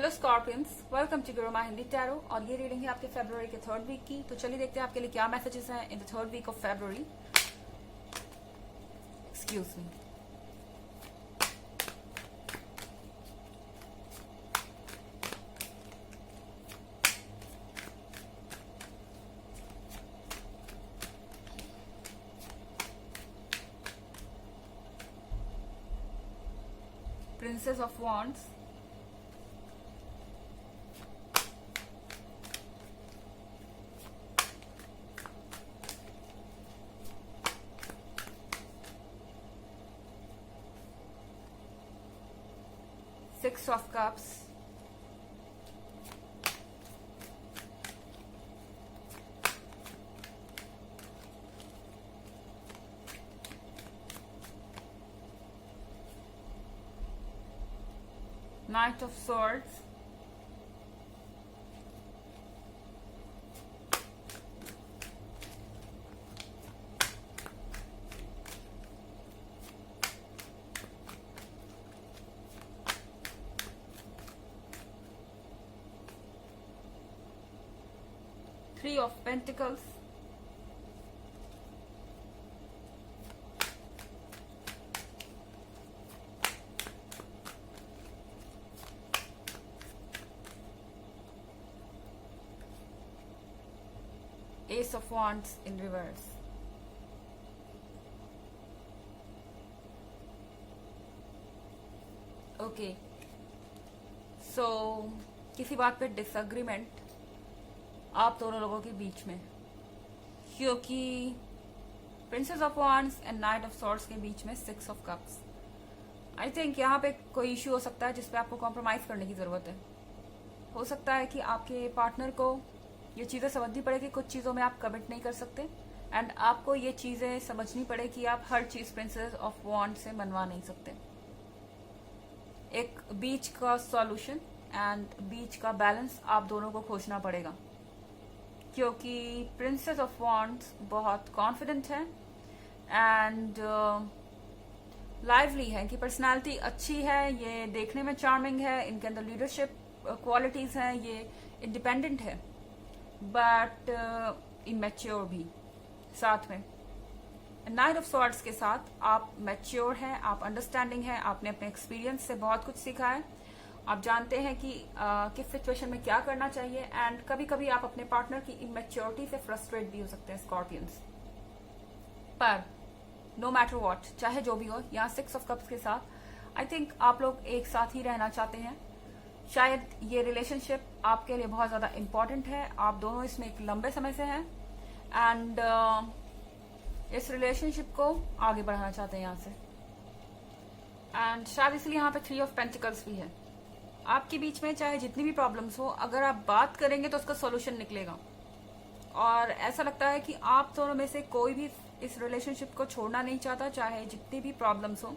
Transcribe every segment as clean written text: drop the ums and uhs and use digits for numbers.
Hello scorpions, welcome to Gurumaa Hindi tarot. और ये reading है आपके फरवरी के थर्ड वीक की। तो चलिए देखते हैं आपके लिए क्या मैसेजेस हैं in the third week of February. Excuse me. Princess of wands, Six of Cups, Knight of Swords, Three of Pentacles, Ace of Wands in reverse. Okay, so किसी बात पे डिसएग्रीमेंट आप दोनों लोगों के बीच में, क्योंकि princess of wands and night of swords के बीच में six of cups. I think यहाँ पे कोई इश्यू हो सकता है जिसपे आपको कॉम्प्रोमाइज करने की जरूरत है। हो सकता है कि आपके पार्टनर को ये चीजें समझनी पड़े कि कुछ चीजों में आप कमिट नहीं कर सकते, एंड आपको ये चीजें समझनी पड़े कि आप हर चीज प्रिंसेस ऑफ वांड से मनवा नहीं सकते। एक बीच का सॉल्यूशन एंड बीच का बैलेंस आप दोनों को खोजना पड़ेगा, क्योंकि प्रिंसेस ऑफ वांड्स बहुत कॉन्फिडेंट है एंड लाइवली है, कि पर्सनालिटी अच्छी है, ये देखने में चार्मिंग है, इनके अंदर लीडरशिप क्वालिटीज हैं, ये इंडिपेंडेंट है, बट इमेच्योर भी साथ में। नाइट ऑफ सॉर्ड्स के साथ आप मैच्योर हैं, आप अंडरस्टैंडिंग हैं, आपने अपने एक्सपीरियंस से बहुत कुछ सीखा है, आप जानते हैं कि किस सिचुएशन में क्या करना चाहिए, एंड कभी कभी आप अपने पार्टनर की इमेच्योरिटी से फ्रस्ट्रेट भी हो सकते हैं स्कॉर्पियंस। पर नो मैटर व्हाट, चाहे जो भी हो, यहाँ सिक्स ऑफ कप्स के साथ आई थिंक आप लोग एक साथ ही रहना चाहते हैं। शायद ये रिलेशनशिप आपके लिए बहुत ज्यादा इंपॉर्टेंट है, आप दोनों इसमें एक लंबे समय से हैं, एंड इस रिलेशनशिप को आगे बढ़ाना चाहते हैं यहाँ से। एंड शायद इसलिए यहाँ पे थ्री ऑफ पेंटिकल्स भी है। आपके बीच में चाहे जितनी भी प्रॉब्लम्स हो, अगर आप बात करेंगे तो उसका सॉल्यूशन निकलेगा, और ऐसा लगता है कि आप दोनों में से कोई भी इस रिलेशनशिप को छोड़ना नहीं चाहता, चाहे जितनी भी प्रॉब्लम्स हो।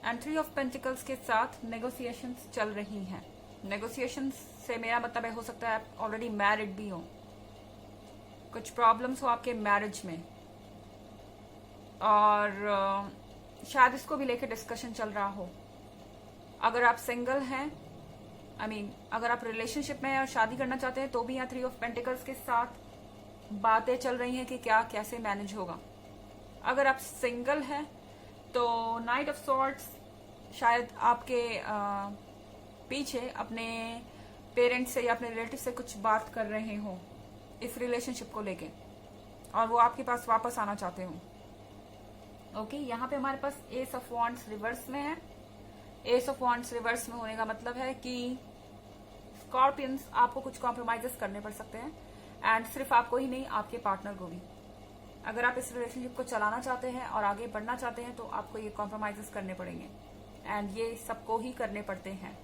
एंड थ्री ऑफ पेंटिकल्स के साथ नेगोशिएशंस चल रही हैं। नेगोशिएशंस से मेरा मतलब है, हो सकता है आप ऑलरेडी मैरिड भी हो, कुछ प्रॉब्लम्स हो आपके मैरिज में, और शायद इसको भी लेकर डिस्कशन चल रहा हो। अगर आप सिंगल हैं, अगर आप रिलेशनशिप में हैं और शादी करना चाहते हैं, तो भी यहाँ थ्री ऑफ पेंटिकल्स के साथ बातें चल रही हैं कि क्या कैसे मैनेज होगा। अगर आप सिंगल हैं तो नाइट ऑफ सॉर्ड्स शायद आपके पीछे अपने पेरेंट्स से या अपने रिलेटिव से कुछ बात कर रहे हो इस रिलेशनशिप को लेके, और वो आपके पास वापस आना चाहते हो। ओके, यहाँ पे हमारे पास एस ऑफ वॉन्ड्स रिवर्स में है। एस ऑफ वॉन्ड्स रिवर्स में होने का मतलब है कि स्कॉर्पियंस आपको कुछ कॉम्प्रोमाइजेस करने पड़ सकते हैं, एंड सिर्फ आपको ही नहीं, आपके पार्टनर को भी। अगर आप इस रिलेशनशिप को चलाना चाहते हैं और आगे बढ़ना चाहते हैं, तो आपको ये कॉम्प्रोमाइजेस करने पड़ेंगे, एंड ये सबको ही करने पड़ते हैं।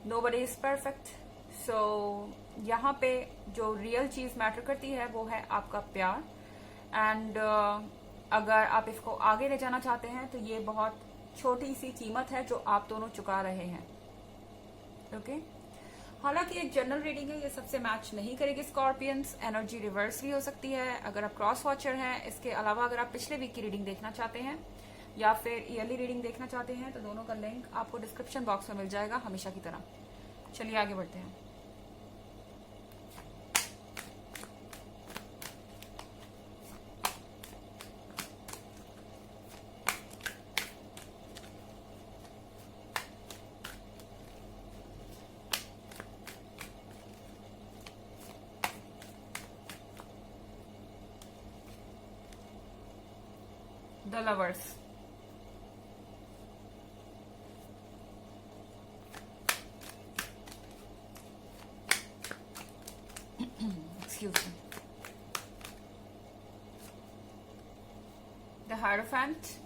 Nobody is perfect. सो यहाँ पे जो रियल चीज मैटर करती है वो है आपका प्यार, एंड अगर आप इसको आगे ले जाना चाहते हैं तो ये बहुत छोटी सी कीमत है जो आप दोनों चुका रहे हैं। ओके, हालांकि एक जनरल रीडिंग है, ये सबसे मैच नहीं करेगी स्कॉर्पियंस। एनर्जी रिवर्स भी हो सकती है अगर आप क्रॉस वॉचर हैं। इसके अलावा अगर आप पिछले वीक की रीडिंग देखना चाहते हैं या फिर ईयरली रीडिंग देखना चाहते हैं, तो दोनों का लिंक आपको डिस्क्रिप्शन बॉक्स में मिल जाएगा हमेशा की तरह। चलिए आगे बढ़ते हैं। The lovers, excuse me, the Hierophant,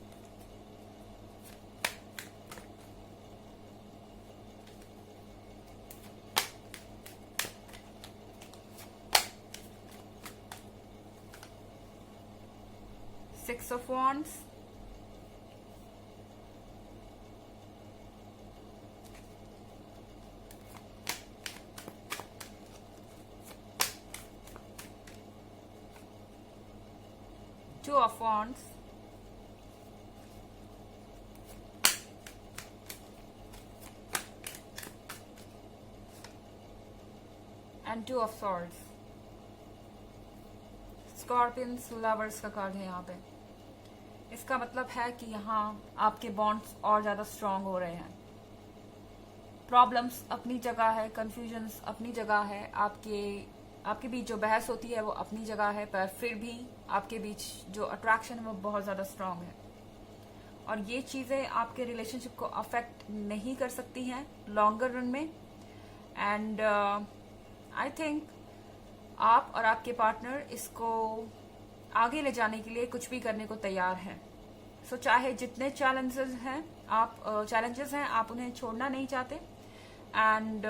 Six of Wands, Two of Wands, and Two of Swords. Scorpions lovers का कार्ड है यहाँ पे। इसका मतलब है कि यहाँ आपके बॉन्ड्स और ज्यादा स्ट्रांग हो रहे हैं। प्रॉब्लम्स अपनी जगह है, कंफ्यूजन्स अपनी जगह है, आपके बीच जो बहस होती है वो अपनी जगह है, पर फिर भी आपके बीच जो अट्रैक्शन है वो बहुत ज्यादा स्ट्रांग है। और ये चीजें आपके रिलेशनशिप को अफेक्ट नहीं कर सकती हैं लॉन्गर रन में। एंड आई थिंक आप और आपके पार्टनर इसको आगे ले जाने के लिए कुछ भी करने को तैयार हैं। सो चाहे जितने चैलेंजेस हैं आप उन्हें छोड़ना नहीं चाहते। एंड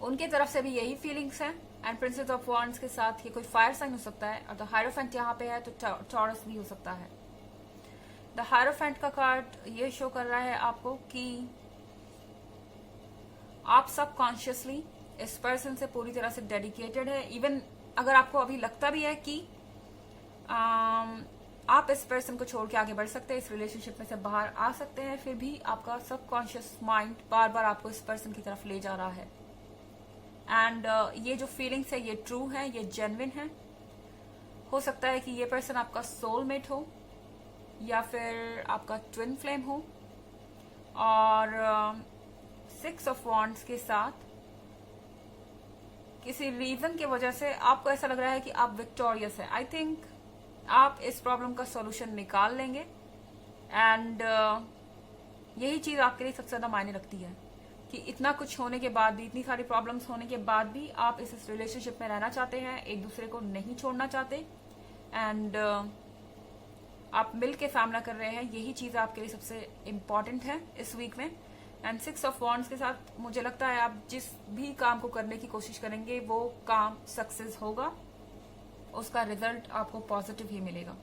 उनके तरफ से भी यही फीलिंग्स हैं। एंड प्रिंसेस ऑफ वॉन्ड्स के साथ ये कोई फायर साइन हो सकता है, और द हायरोफेंट यहाँ पे है तो टॉरस भी हो सकता है। द हायरोफेंट का कार्ड ये शो कर रहा है आपको कि आप सबकॉन्शियसली इस पर्सन से पूरी तरह से डेडिकेटेड है। इवन अगर आपको अभी लगता भी है कि आप इस पर्सन को छोड़ के आगे बढ़ सकते हैं, इस रिलेशनशिप में से बाहर आ सकते हैं, फिर भी आपका सबकॉन्शियस माइंड बार बार आपको इस पर्सन की तरफ ले जा रहा है। एंड ये जो फीलिंग्स है ये ट्रू है, ये जेन्युइन है। हो सकता है कि ये पर्सन आपका सोलमेट हो या फिर आपका ट्विन फ्लेम हो। और सिक्स ऑफ वॉन्ड्स के साथ किसी रीजन की वजह से आपको ऐसा लग रहा है कि आप विक्टोरियस है। आई थिंक आप इस प्रॉब्लम का सॉल्यूशन निकाल लेंगे। एंड यही चीज आपके लिए सबसे ज्यादा मायने रखती है कि इतना कुछ होने के बाद भी, इतनी सारी प्रॉब्लम्स होने के बाद भी आप इस रिलेशनशिप में रहना चाहते हैं, एक दूसरे को नहीं छोड़ना चाहते। एंड आप मिल के सामना कर रहे हैं, यही चीज आपके लिए सबसे इम्पोर्टेंट है इस वीक में। एंड सिक्स ऑफ वॉन्ड्स के साथ मुझे लगता है आप जिस भी काम को करने की कोशिश करेंगे वो काम सक्सेस होगा, उसका रिजल्ट आपको पॉजिटिव ही मिलेगा।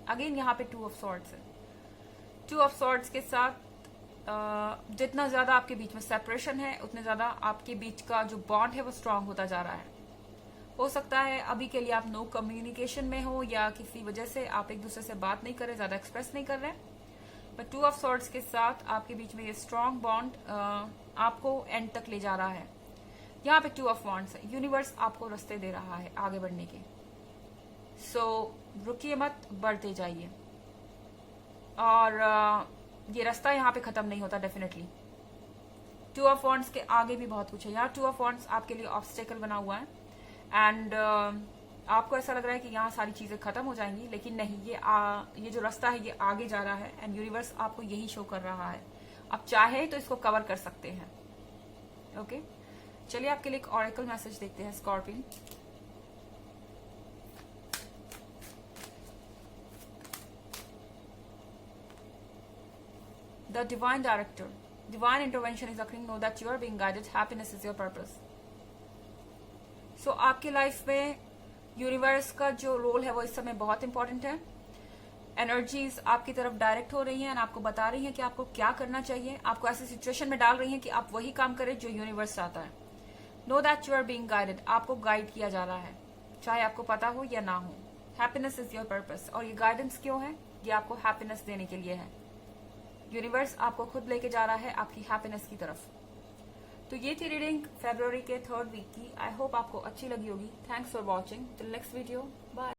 अगेन यहाँ पे टू ऑफ सॉर्ड्स है। टू ऑफ सॉर्ड्स के साथ जितना ज्यादा आपके बीच में सेपरेशन है उतने ज्यादा आपके बीच का जो बॉन्ड है वो स्ट्रांग होता जा रहा है। हो सकता है अभी के लिए आप नो कम्युनिकेशन में हो या किसी वजह से आप एक दूसरे से बात नहीं कर रहे, ज्यादा एक्सप्रेस नहीं कर रहे, बट टू ऑफ सॉर्ड्स के साथ आपके बीच में ये स्ट्रांग बॉन्ड आपको एंड तक ले जा रहा है। यहाँ पे टू ऑफ वॉन्ड्स है। यूनिवर्स आपको रास्ते दे रहा है आगे बढ़ने के। सो रुकिए मत, बढ़ते जाइए। और ये रास्ता यहाँ पे खत्म नहीं होता डेफिनेटली। टू ऑफ वॉन्ड्स के आगे भी बहुत कुछ है। यहाँ टू ऑफ वॉन्ड्स आपके लिए ऑब्स्टेकल बना हुआ है। एंड आपको ऐसा लग रहा है कि यहाँ सारी चीजें खत्म हो जाएंगी, लेकिन नहीं, ये जो रास्ता है ये आगे जा रहा है। एंड यूनिवर्स आपको यही शो कर रहा है। आप चाहे तो इसको कवर कर सकते हैं। ओके, चलिए आपके लिए एक ऑरेकल मैसेज देखते हैं scorpion. The divine director, divine intervention is occurring. Know that you are being guided. Happiness is your purpose. So आपकी लाइफ में यूनिवर्स का जो रोल है वो इस समय बहुत इंपॉर्टेंट है। एनर्जीज आपकी तरफ डायरेक्ट हो रही हैं और आपको बता रही हैं कि आपको क्या करना चाहिए। आपको ऐसी सिचुएशन में डाल रही हैं कि आप वही काम करें जो यूनिवर्स चाहता है। Know that you are being guided, आपको गाइड किया जा रहा है, चाहे आपको पता हो या ना हो। Happiness is your purpose. और ये गाइडेंस क्यों है? ये आपको हैप्पीनेस देने के लिए है। यूनिवर्स आपको खुद लेके जा रहा है आपकी हैप्पीनेस की तरफ। तो ये थी रीडिंग फरवरी के 3rd वीक की। आई होप आपको अच्छी लगी होगी। Thanks for watching. Till next video, bye.